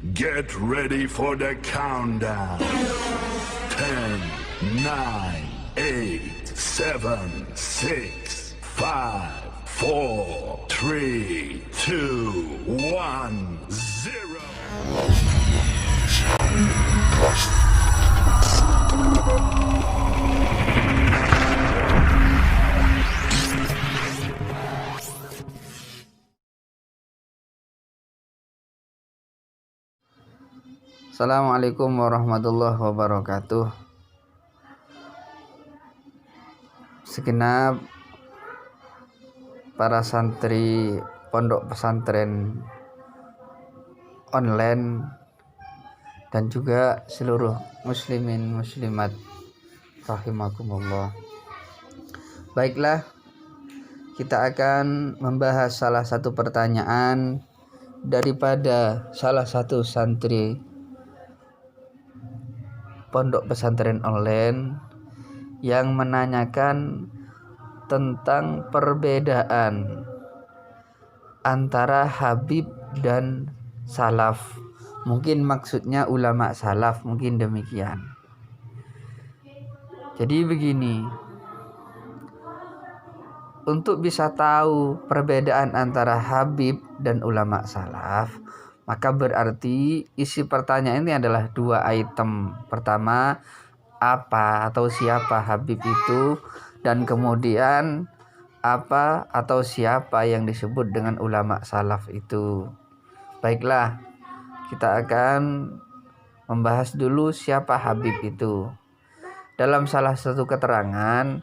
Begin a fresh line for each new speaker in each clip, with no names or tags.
Get ready for the countdown. 10, 9, 8, 7, 6, 5, 4, 3, 2, 1, 0.
Assalamualaikum warahmatullahi wabarakatuh. Segenap para santri pondok pesantren online dan juga seluruh muslimin muslimat rahimakumullah. Baiklah, kita akan membahas salah satu pertanyaan daripada salah satu santri pondok pesantren online yang menanyakan tentang perbedaan antara Habib dan salaf. Mungkin maksudnya ulama salaf, mungkin demikian. Jadi begini, untuk bisa tahu perbedaan antara Habib dan ulama salaf, maka berarti isi pertanyaan ini adalah dua item. Pertama, apa atau siapa Habib itu, dan kemudian apa atau siapa yang disebut dengan ulama salaf itu. Baiklah, kita akan membahas dulu siapa Habib itu. Dalam salah satu keterangan,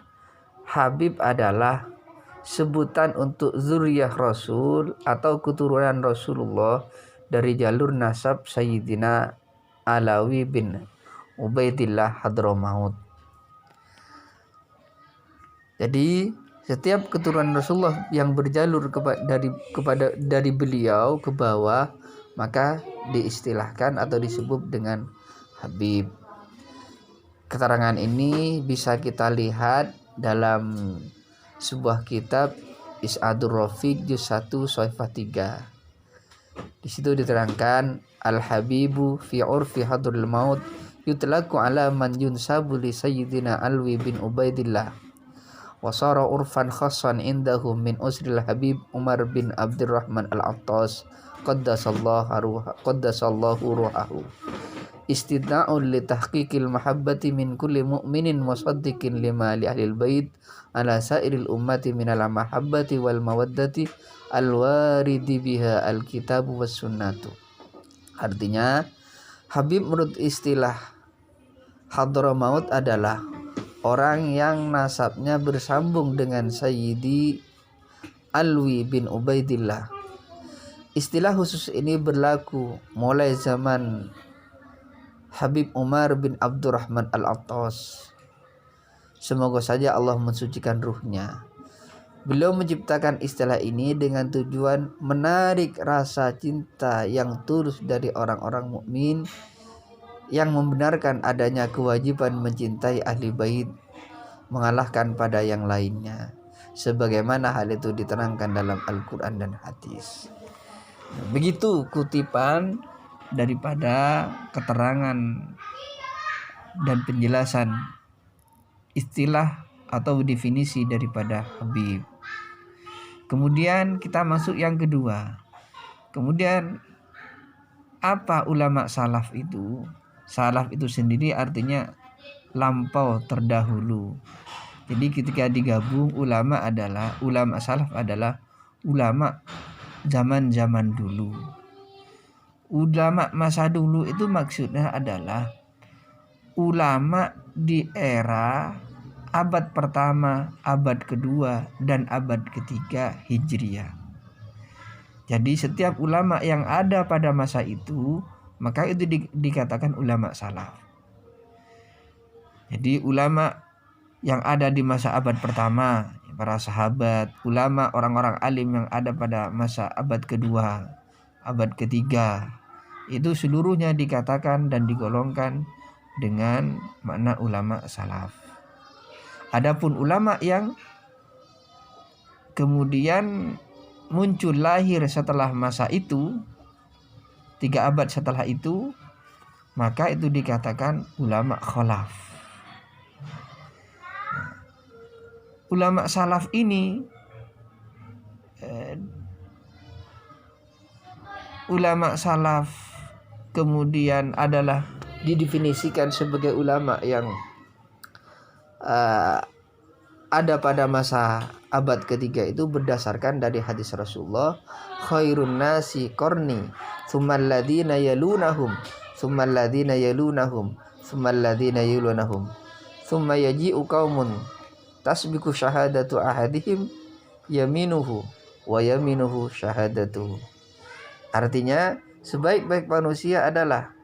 Habib adalah sebutan untuk zuriyah Rasul atau keturunan Rasulullah dari jalur nasab Sayyidina Alawi bin Ubaidillah Hadramaut. Jadi setiap keturunan Rasulullah yang berjalur dari beliau ke bawah, maka diistilahkan atau disebut dengan Habib. Keterangan ini bisa kita lihat dalam sebuah kitab Is'adur Rafiq juz 1 Soifah 3. Di situ diterangkan Al-Habibu fi urfi hadrul maut yutlaqu ala man yunsabu li Sayyidina Alwi bin Ubaidillah wa sara urfan khassan indahu min usril Habib Umar bin Abdurrahman Al-Attas qaddasallahu ruhahu istidna'un li tahqiqil mahabbati min kulli mu'minin musaddiqin lima li ahlil bait ala sairil ummati minal mahabbati wal mawaddati al-waridi biha al-kitabu was sunnatu. Artinya, Habib menurut istilah Hadramaut adalah orang yang nasabnya bersambung dengan Sayyidi Alwi bin Ubaidillah. Istilah khusus ini berlaku mulai zaman Habib Umar bin Abdurrahman Al-Attas. Semoga saja Allah mensucikan ruhnya. Beliau menciptakan istilah ini dengan tujuan menarik rasa cinta yang tulus dari orang-orang mukmin yang membenarkan adanya kewajiban mencintai ahli bait, mengalahkan pada yang lainnya, sebagaimana hal itu diterangkan dalam Al-Quran dan hadis. Begitu kutipan daripada keterangan dan penjelasan istilah atau definisi daripada Habib. Kemudian kita masuk yang kedua. Kemudian apa ulama salaf itu? Salaf itu sendiri artinya lampau, terdahulu. Jadi ketika digabung ulama salaf adalah ulama zaman-zaman dulu. Ulama masa dulu itu maksudnya adalah ulama di era abad pertama, abad kedua, dan abad ketiga Hijriah. Jadi setiap ulama yang ada pada masa itu, maka itu dikatakan ulama salaf. Jadi ulama yang ada di masa abad pertama, para sahabat, ulama orang-orang alim yang ada pada masa abad kedua, abad ketiga, itu seluruhnya dikatakan dan digolongkan dengan makna ulama salaf. Adapun ulama yang kemudian muncul lahir setelah masa itu, 3 abad setelah itu, maka itu dikatakan ulama khalaf. Ulama salaf ini ulama salaf kemudian adalah didefinisikan sebagai ulama yang ada pada masa abad ketiga itu berdasarkan dari hadis Rasulullah, khairun nasi qarni tsummal ladzina yalunahum tsummal ladzina yalunahum tsummal ladzina yalunahum tsumma yaji'u qaumun tasbiqu syahadatu ahadihim yaminuhu wa yaminuhu syahadatuhu. Artinya sebaik-baik manusia adalah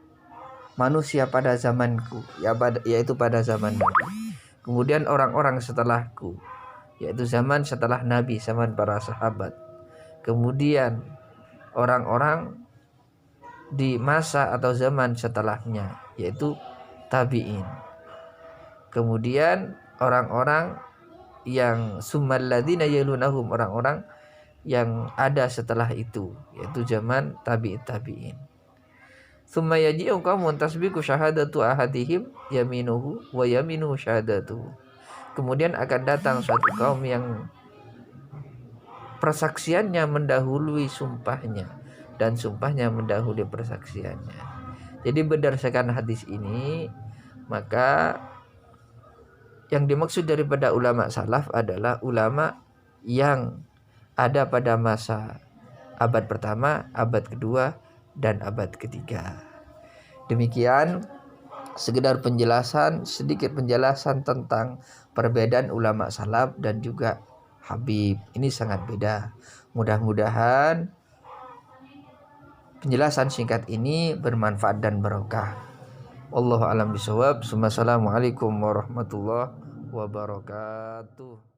manusia pada zamanku, yaitu pada zaman Nabi. Kemudian orang-orang setelahku, yaitu zaman setelah Nabi, zaman para sahabat. Kemudian orang-orang di masa atau zaman setelahnya, yaitu tabi'in. Kemudian orang-orang yang summal ladzina yalunahum, orang-orang yang ada setelah itu, yaitu zaman tabi'in. Tsumma yaji'u qaumun tasbiqu syahadatu ahadihim yaminuhu wa yaminuhu syahadatuhu. Kemudian akan datang suatu kaum yang persaksiannya mendahului sumpahnya dan sumpahnya mendahului persaksiannya. Jadi berdasarkan hadis ini, maka yang dimaksud daripada ulama salaf adalah ulama yang ada pada masa abad pertama, abad kedua, dan abad ketiga. Demikian sekedar sedikit penjelasan tentang perbedaan ulama salaf dan juga Habib. Ini sangat beda. Mudah-mudahan penjelasan singkat ini bermanfaat dan barokah. Wallahu a'lam bishawab. Assalamualaikum warahmatullahi wabarakatuh.